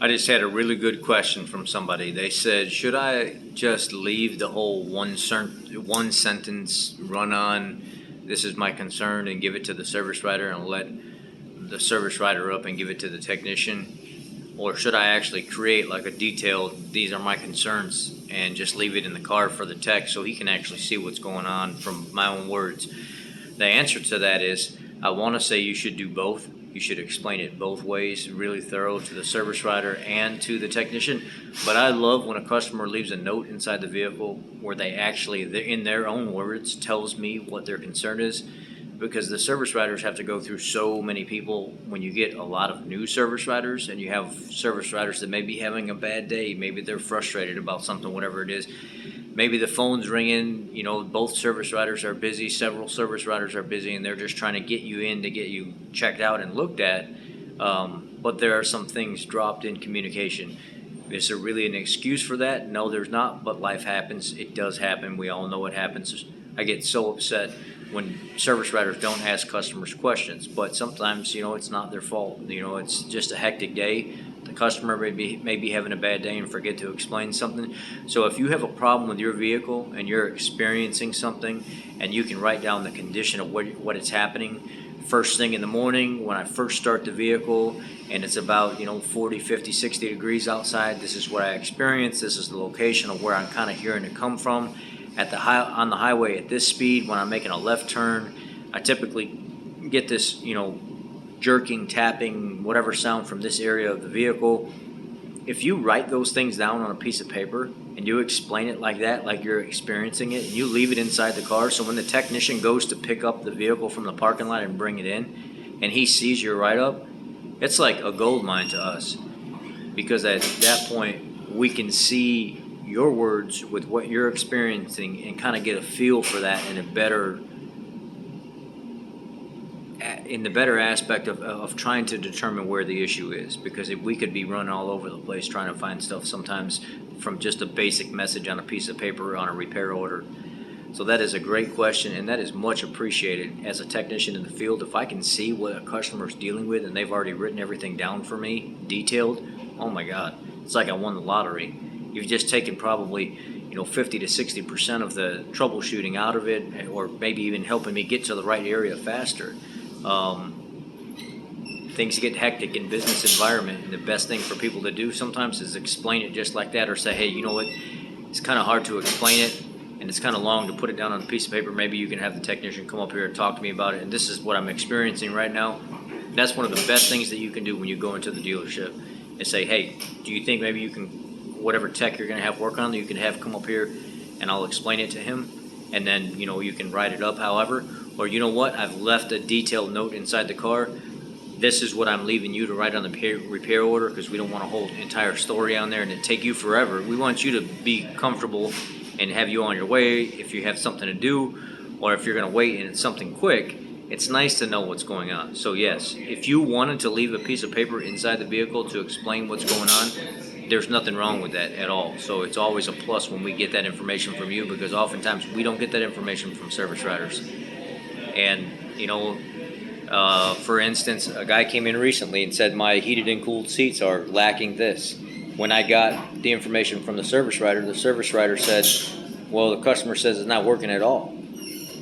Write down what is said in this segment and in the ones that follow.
I just had a really good question from somebody. They said, should I just leave the whole one sentence run on, this is my concern, and give it to the service writer and let the service writer up and give it to the technician? Or should I actually create like a detailed, these are my concerns, and just leave it in the car for the tech so he can actually see what's going on from my own words? The answer to that is, I want to say you should do both. You should explain it both ways, really thorough to the service writer and to the technician. But I love when a customer leaves a note inside the vehicle where they actually, in their own words, tells me what their concern is, because the service writers have to go through so many people. When you get a lot of new service writers and you have service writers that may be having a bad day, maybe they're frustrated about something, whatever it is, maybe the phone's ringing, both service writers are busy, several service writers are busy, and they're just trying to get you in to get you checked out and looked at. But there are some things dropped in communication. Is there really an excuse for that? No, there's not, but life happens. It does happen. We all know it happens. I get so upset when service writers don't ask customers questions, but sometimes, it's not their fault. It's just a hectic day. The customer may be having a bad day and forget to explain something. So if you have a problem with your vehicle and you're experiencing something, and you can write down the condition of what it's happening, first thing in the morning when I first start the vehicle and it's about 40, 50, 60 degrees outside, this is what I experienced, this is the location of where I'm kind of hearing it come from. On the highway at this speed, when I'm making a left turn, I typically get this jerking, tapping, whatever sound from this area of the vehicle. If you write those things down on a piece of paper and you explain it like that, like you're experiencing it, and you leave it inside the car, so when the technician goes to pick up the vehicle from the parking lot and bring it in, and he sees your write-up, it's like a gold mine to us, because at that point we can see your words with what you're experiencing and kind of get a feel for that in the better aspect of trying to determine where the issue is, because if we could be run all over the place trying to find stuff sometimes from just a basic message on a piece of paper on a repair order. So that is a great question, and that is much appreciated. As a technician in the field, if I can see what a customer's dealing with and they've already written everything down for me, detailed, oh my God, it's like I won the lottery. You've just taken probably 50 to 60% of the troubleshooting out of it, or maybe even helping me get to the right area faster. Things get hectic in business environment, and the best thing for people to do sometimes is explain it just like that, or say, hey, you know what, it's kind of hard to explain it, and it's kind of long to put it down on a piece of paper. Maybe you can have the technician come up here and talk to me about it, and this is what I'm experiencing right now. That's one of the best things that you can do when you go into the dealership, is say, hey, do you think maybe you can, whatever tech you're going to have work on, you can have come up here and I'll explain it to him, and then you can write it up however. Or you know what, I've left a detailed note inside the car. This is what I'm leaving you to write on the repair order, because we don't want a whole entire story on there and it take you forever. We want you to be comfortable and have you on your way if you have something to do, or if you're going to wait and it's something quick. It's nice to know what's going on. So yes, if you wanted to leave a piece of paper inside the vehicle to explain what's going on, there's nothing wrong with that at all. So it's always a plus when we get that information from you, because oftentimes we don't get that information from service writers. And for instance, a guy came in recently and said my heated and cooled seats are lacking this. When I got the information from the service writer said, well, the customer says it's not working at all.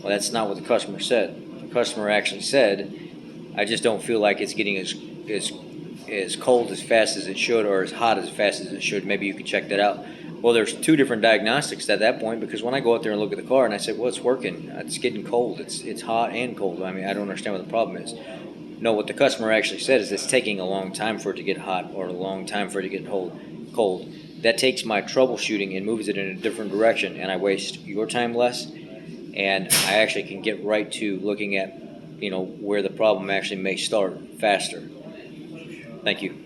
Well, that's not what the customer said. The customer actually said, I just don't feel like it's getting as cold as fast as it should, or as hot as fast as it should. Maybe you could check that out. Well, there's two different diagnostics at that point, because when I go out there and look at the car and I say, well, it's working, it's getting cold, it's hot and cold. I mean, I don't understand what the problem is. No, what the customer actually said is it's taking a long time for it to get hot, or a long time for it to get cold. That takes my troubleshooting and moves it in a different direction, and I waste your time less, and I actually can get right to looking at, where the problem actually may start faster. Thank you.